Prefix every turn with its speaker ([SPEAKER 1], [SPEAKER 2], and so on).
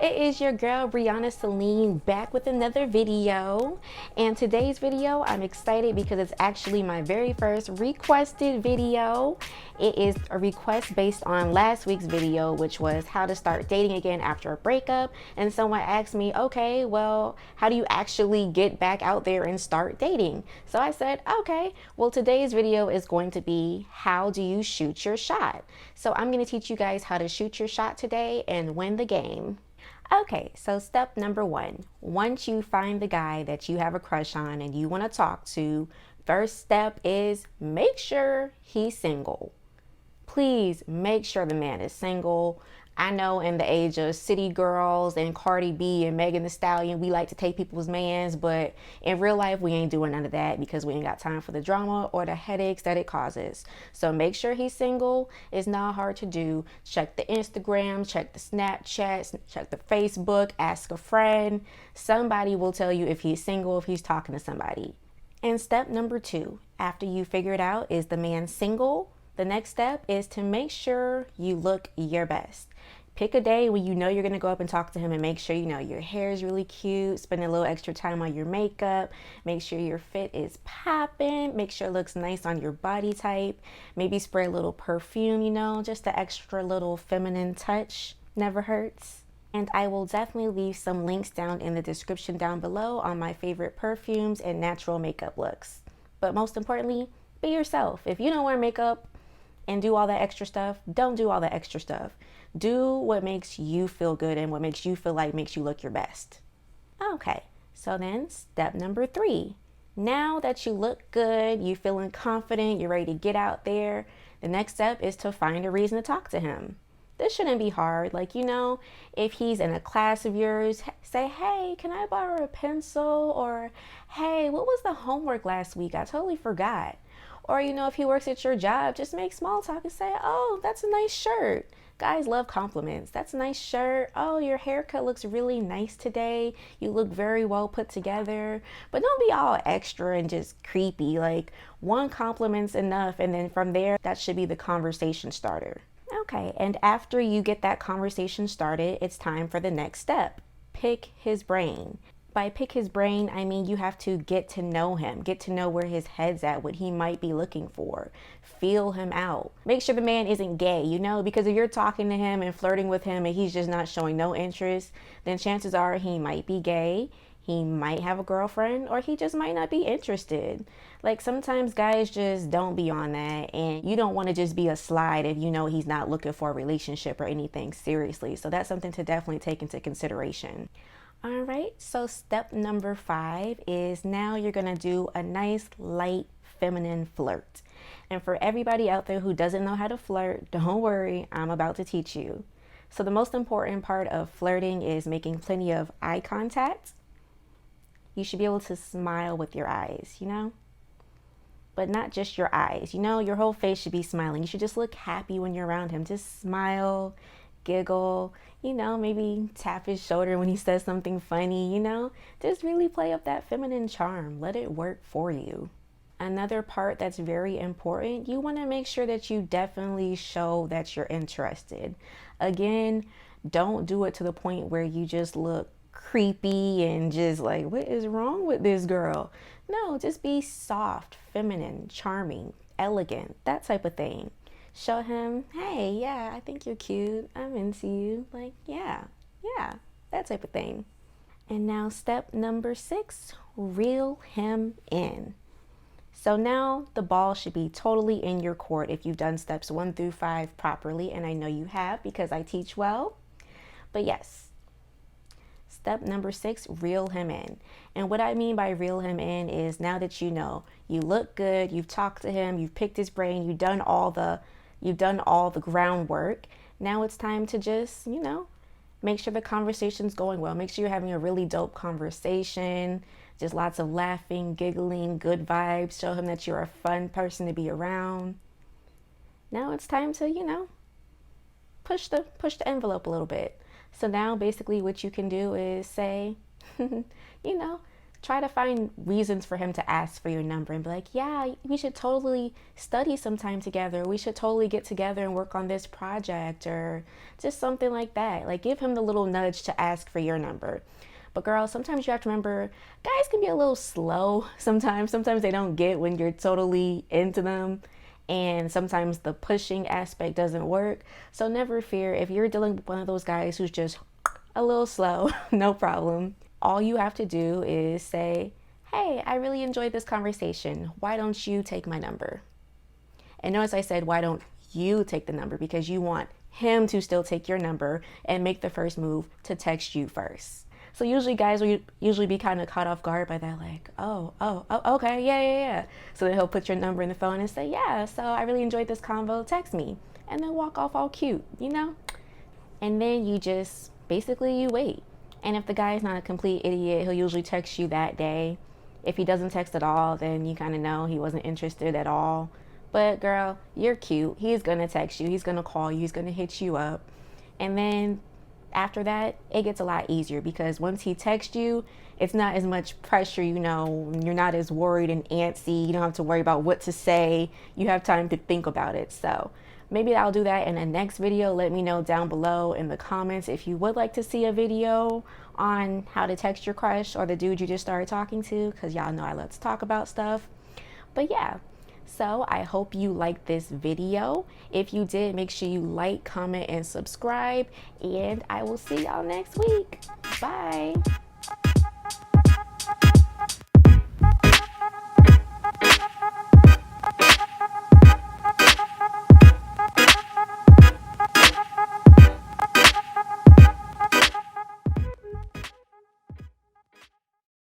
[SPEAKER 1] it is your girl Brianna Celine back with another video. And today's video, I'm excited because it's actually my very first requested video. It is a request based on last week's video, which was how to start dating again after a breakup. And someone asked me, okay, well, how do you actually get back out there and start dating? So I said, okay, well, today's video is going to be how do you shoot your shot? So I'm going to teach you guys how to shoot your shot today and win the game. Okay, so step number one, once you find the guy that you have a crush on and you want to talk to, first step is make sure he's single. Please make sure the man is single. I know in the age of city girls and Cardi B and Megan Thee Stallion, we like to take people's mans, but in real life, we ain't doing none of that because we ain't got time for the drama or the headaches that it causes. So make sure he's single. It's not hard to do. Check the Instagram, check the Snapchat, check the Facebook, ask a friend. Somebody will tell you if he's single, if he's talking to somebody. And step number two, after you figure it out, is the man single? The next step is to make sure you look your best. Pick a day when you know you're going to go up and talk to him and make sure you know your hair is really cute, spend a little extra time on your makeup, make sure your fit is popping, make sure it looks nice on your body type, maybe spray a little perfume, just the extra little feminine touch, never hurts. And I will definitely leave some links down in the description down below on my favorite perfumes and natural makeup looks. But most importantly, be yourself. If you don't wear makeup and do all that extra stuff, don't do all that extra stuff. Do what makes you feel good and what makes you feel like makes you look your best. Okay, so then step number three. Now that you look good, you're feeling confident, you're ready to get out there, the next step is to find a reason to talk to him. This shouldn't be hard. If he's in a class of yours, say, hey, can I borrow a pencil? Or, hey, what was the homework last week? I totally forgot. Or, if he works at your job, just make small talk and say, oh, that's a nice shirt. Guys love compliments. That's a nice shirt. Oh, your haircut looks really nice today. You look very well put together. But don't be all extra and just creepy. One compliment's enough. And then from there, that should be the conversation starter. Okay, and after you get that conversation started, it's time for the next step. Pick his brain. By pick his brain, I mean you have to get to know him, get to know where his head's at, what he might be looking for. Feel him out. Make sure the man isn't gay, because if you're talking to him and flirting with him and he's just not showing no interest, then chances are he might be gay, he might have a girlfriend, or he just might not be interested. Sometimes guys just don't be on that, and you don't want to just be a slide if you know he's not looking for a relationship or anything seriously. So that's something to definitely take into consideration. All right, so step number 5 is now you're gonna do a nice light feminine flirt. And for everybody out there who doesn't know how to flirt, don't worry, I'm about to teach you. So the most important part of flirting is making plenty of eye contact. You should be able to smile with your eyes, but not just your eyes. Your whole face should be smiling. You should just look happy when you're around him. Just smile, giggle, maybe tap his shoulder when he says something funny, just really play up that feminine charm. Let it work for you. Another part that's very important, you want to make sure that you definitely show that you're interested. Again, don't do it to the point where you just look creepy and just like, what is wrong with this girl? No, just be soft, feminine, charming, elegant, that type of thing. Show him, hey, yeah, I think you're cute. I'm into you. Yeah, that type of thing. And now step number 6, reel him in. So now the ball should be totally in your court if you've done steps 1 through 5 properly. And I know you have because I teach well. But yes, step number 6, reel him in. And what I mean by reel him in is now that you know you look good, you've talked to him, you've picked his brain, you've done all the groundwork. Now it's time to just, make sure the conversation's going well. Make sure you're having a really dope conversation. Just lots of laughing, giggling, good vibes. Show him that you're a fun person to be around. Now it's time to, push the envelope a little bit. So now basically what you can do is say, try to find reasons for him to ask for your number and be like, yeah, we should totally study sometime together. We should totally get together and work on this project, or just something like that. Like, give him the little nudge to ask for your number. But girl, sometimes you have to remember, guys can be a little slow sometimes. Sometimes they don't get when you're totally into them. And sometimes the pushing aspect doesn't work. So never fear if you're dealing with one of those guys who's just a little slow, no problem. All you have to do is say, hey, I really enjoyed this conversation. Why don't you take my number? And notice I said, why don't you take the number? Because you want him to still take your number and make the first move to text you first. So usually guys will usually be kind of caught off guard by that, like, oh, okay, yeah. So then he'll put your number in the phone and say, yeah, so I really enjoyed this convo, text me. And then walk off all cute, you know? And then you just, basically you wait. And if the guy is not a complete idiot, he'll usually text you that day. If he doesn't text at all, then you kind of know he wasn't interested at all. But girl, you're cute. He's gonna text you, he's gonna call you, he's gonna hit you up. And then after that, it gets a lot easier, because once he texts you, it's not as much pressure, you know, you're not as worried and antsy, you don't have to worry about what to say, you have time to think about it. So maybe I'll do that in the next video. Let me know down below in the comments if you would like to see a video on how to text your crush or the dude you just started talking to, because y'all know I love to talk about stuff. But yeah, so I hope you liked this video. If you did, make sure you like, comment, and subscribe, and I will see y'all next week. Bye.